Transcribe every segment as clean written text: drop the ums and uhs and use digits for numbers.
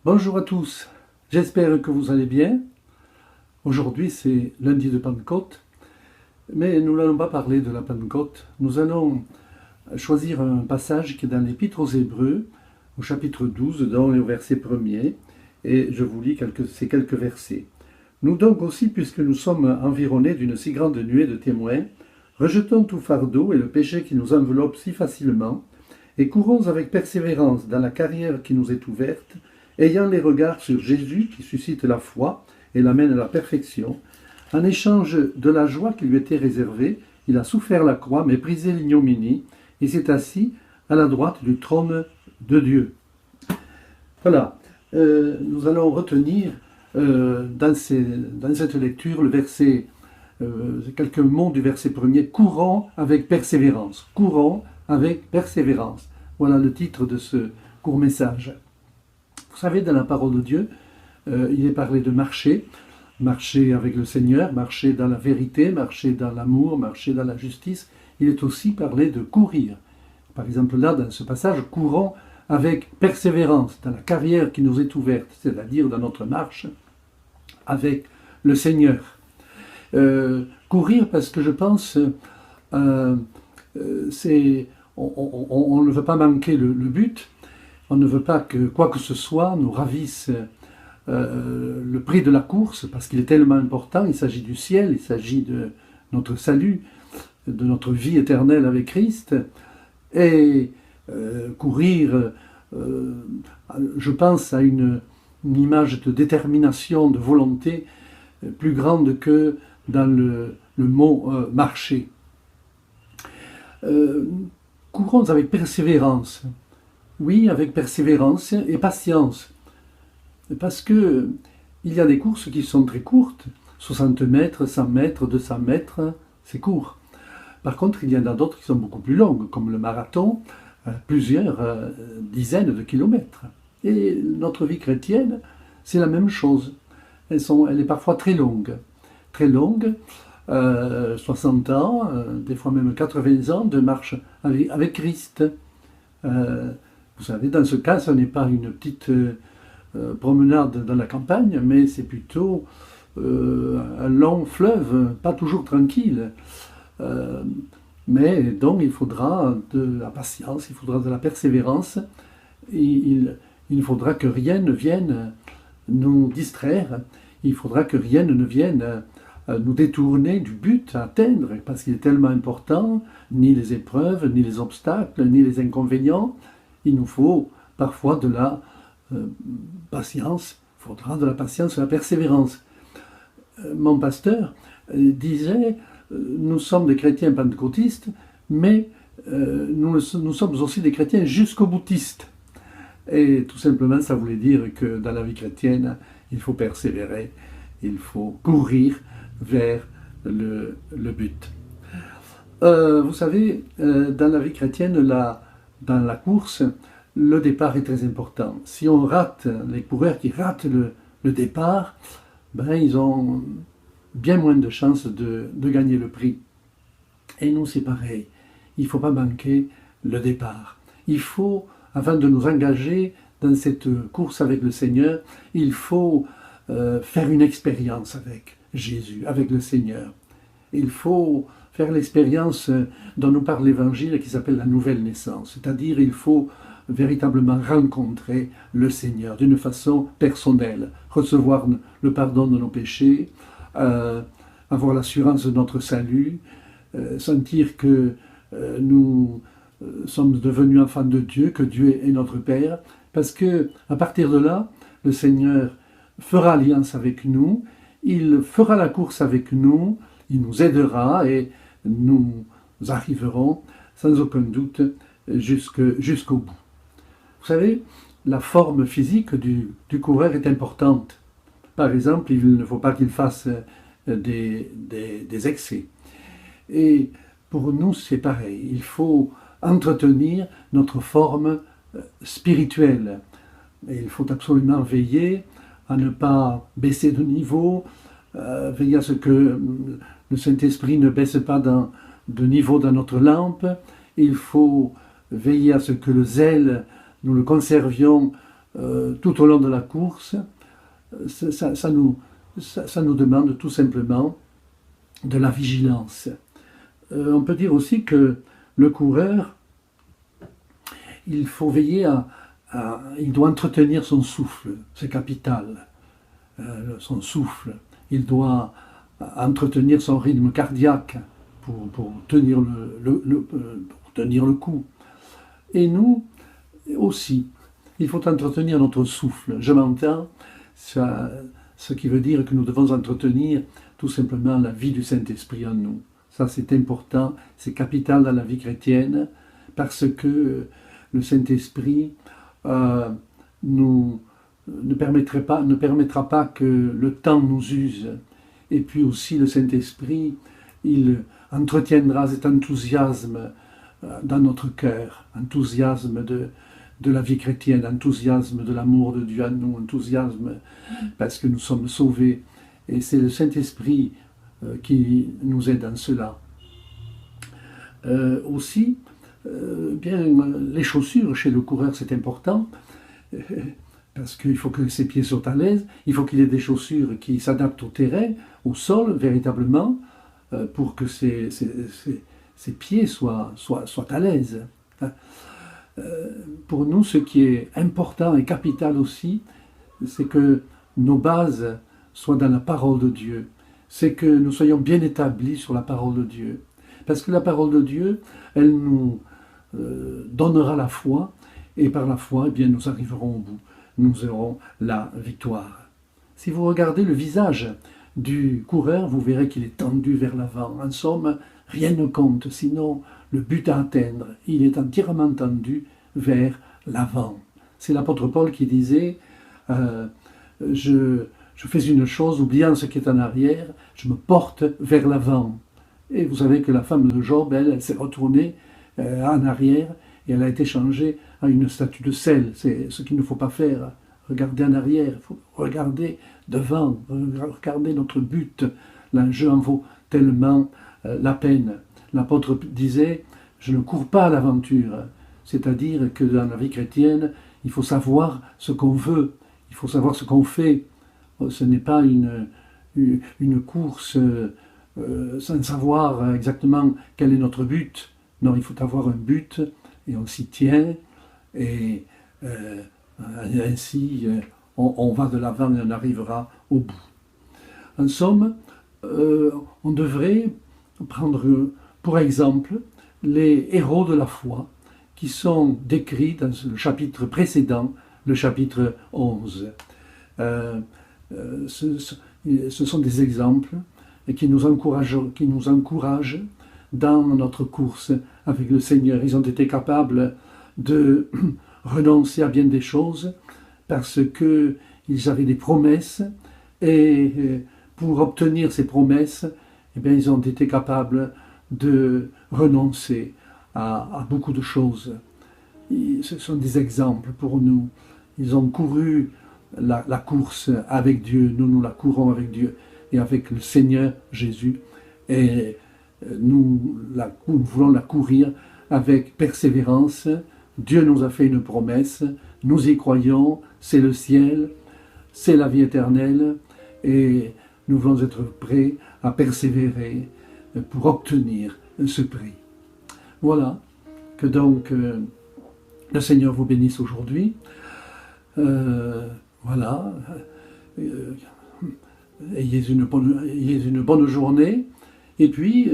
Bonjour à tous, j'espère que vous allez bien. Aujourd'hui c'est lundi de Pentecôte, mais nous n'allons pas parler de la Pentecôte. Nous allons choisir un passage qui est dans l'Épître aux Hébreux, au chapitre 12, dans le verset 1er, et je vous lis ces quelques versets. Nous donc aussi, puisque nous sommes environnés d'une si grande nuée de témoins, rejetons tout fardeau et le péché qui nous enveloppe si facilement, et courons avec persévérance dans la carrière qui nous est ouverte, ayant les regards sur Jésus qui suscite la foi et l'amène à la perfection. En échange de la joie qui lui était réservée, il a souffert la croix, méprisé l'ignominie, et s'est assis à la droite du trône de Dieu. Voilà, nous allons retenir dans cette lecture le verset, quelques mots du verset premier, courons avec persévérance. Courons avec persévérance. Voilà le titre de ce court message. Vous savez, dans la parole de Dieu, il est parlé de marcher, marcher avec le Seigneur, marcher dans la vérité, marcher dans l'amour, marcher dans la justice. Il est aussi parlé de courir. Par exemple, là, dans ce passage, courons avec persévérance dans la carrière qui nous est ouverte, c'est-à-dire dans notre marche avec le Seigneur. Courir parce que je pense, on ne veut pas manquer le but. On ne veut pas que quoi que ce soit nous ravisse le prix de la course, parce qu'il est tellement important. Il s'agit du ciel, il s'agit de notre salut, de notre vie éternelle avec Christ. Et courir, je pense à une image de détermination, de volonté plus grande que dans le mot marcher. Courons avec persévérance. Oui, avec persévérance et patience. Parce que il y a des courses qui sont très courtes, 60 mètres, 100 mètres, 200 mètres, c'est court. Par contre, il y en a d'autres qui sont beaucoup plus longues, comme le marathon, plusieurs dizaines de kilomètres. Et notre vie chrétienne, c'est la même chose. Elle est parfois très longue. Très longue, 60 ans, des fois même 80 ans de marche avec Christ. Vous savez, dans ce cas, ce n'est pas une petite promenade dans la campagne, mais c'est plutôt un long fleuve, pas toujours tranquille. Mais donc il faudra de la patience, il faudra de la persévérance, et il ne faudra que rien ne vienne nous distraire, il faudra que rien ne vienne nous détourner du but à atteindre, parce qu'il est tellement important, ni les épreuves, ni les obstacles, ni les inconvénients. Il nous faut parfois de la patience, il faudra de la patience et de la persévérance. Mon pasteur disait, nous sommes des chrétiens pentecôtistes, mais nous sommes aussi des chrétiens jusqu'au-boutistes. Et tout simplement, ça voulait dire que dans la vie chrétienne, il faut persévérer, il faut courir vers le but. Vous savez, dans la vie chrétienne, dans la course, le départ est très important. Si on rate, les coureurs qui ratent le départ, ben, ils ont bien moins de chances de gagner le prix. Et nous, c'est pareil. Il ne faut pas manquer le départ. Il faut, afin de nous engager dans cette course avec le Seigneur, il faut faire une expérience avec Jésus, avec le Seigneur. Il faut faire l'expérience dont nous parle l'Évangile qui s'appelle la nouvelle naissance. C'est-à-dire, il faut véritablement rencontrer le Seigneur d'une façon personnelle, recevoir le pardon de nos péchés, avoir l'assurance de notre salut, sentir que nous sommes devenus enfants de Dieu, que Dieu est notre Père, parce que à partir de là, le Seigneur fera alliance avec nous, il fera la course avec nous, il nous aidera et nous arriverons sans aucun doute jusqu'au bout. Vous savez, la forme physique du coureur est importante. Par exemple, il ne faut pas qu'il fasse des excès. Et pour nous, c'est pareil. Il faut entretenir notre forme spirituelle. Et il faut absolument veiller à ne pas baisser de niveau, veiller à ce que le Saint-Esprit ne baisse pas de niveau dans notre lampe. Il faut veiller à ce que le zèle, nous le conservions tout au long de la course, ça nous demande tout simplement de la vigilance. On peut dire aussi que le coureur, il faut veiller il doit entretenir son souffle, c'est capital, son souffle. Il doit entretenir son rythme cardiaque pour tenir pour tenir le coup. Et nous aussi, il faut entretenir notre souffle. Je m'entends, ce qui veut dire que nous devons entretenir tout simplement la vie du Saint-Esprit en nous. Ça, c'est important, c'est capital dans la vie chrétienne, parce que le Saint-Esprit ne permettra pas que le temps nous use. Et puis aussi, le Saint-Esprit, il entretiendra cet enthousiasme dans notre cœur, enthousiasme de la vie chrétienne, enthousiasme de l'amour de Dieu à nous, enthousiasme parce que nous sommes sauvés. Et c'est le Saint-Esprit qui nous aide en cela. Aussi, bien, les chaussures chez le coureur, c'est important, parce qu'il faut que ses pieds soient à l'aise, il faut qu'il ait des chaussures qui s'adaptent au terrain, au sol, véritablement, pour que ses pieds soient à l'aise. Pour nous, ce qui est important et capital aussi, c'est que nos bases soient dans la parole de Dieu. C'est que nous soyons bien établis sur la parole de Dieu. Parce que la parole de Dieu, elle nous donnera la foi, et par la foi, eh bien, nous arriverons au bout. Nous aurons la victoire. Si vous regardez le visage du coureur, vous verrez qu'il est tendu vers l'avant. En somme, rien ne compte, sinon le but à atteindre. Il est entièrement tendu vers l'avant. C'est l'apôtre Paul qui disait je fais une chose, oubliant ce qui est en arrière, je me porte vers l'avant. Et vous savez que la femme de Job, elle s'est retournée en arrière et elle a été changée à une statue de sel. C'est ce qu'il ne faut pas faire. Regarder en arrière, il faut regarder devant, regarder notre but. L'enjeu en vaut tellement la peine. L'apôtre disait, je ne cours pas à l'aventure. C'est-à-dire que dans la vie chrétienne, il faut savoir ce qu'on veut, il faut savoir ce qu'on fait. Ce n'est pas une course sans savoir exactement quel est notre but. Non, il faut avoir un but et on s'y tient et ainsi on va de l'avant et on arrivera au bout. En somme, on devrait prendre pour exemple les héros de la foi qui sont décrits dans le chapitre précédent, le chapitre 11. Ce sont des exemples qui nous encouragent dans notre course avec le Seigneur. Ils ont été capables de renoncer à bien des choses parce qu'ils avaient des promesses et pour obtenir ces promesses, eh bien, ils ont été capables de renoncer à beaucoup de choses. Ce sont des exemples pour nous. Ils ont couru la course avec Dieu, nous la courons avec Dieu et avec le Seigneur Jésus. Et nous voulons la courir avec persévérance. Dieu nous a fait une promesse, nous y croyons, c'est le ciel, c'est la vie éternelle, et nous voulons être prêts à persévérer pour obtenir ce prix. Voilà, que donc le Seigneur vous bénisse aujourd'hui. Voilà, ayez une bonne journée, et puis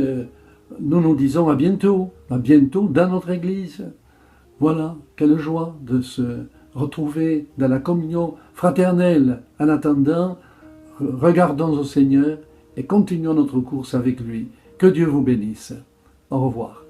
nous nous disons à bientôt dans notre Église. Voilà, quelle joie de se retrouver dans la communion fraternelle. En attendant, regardons au Seigneur et continuons notre course avec lui. Que Dieu vous bénisse. Au revoir.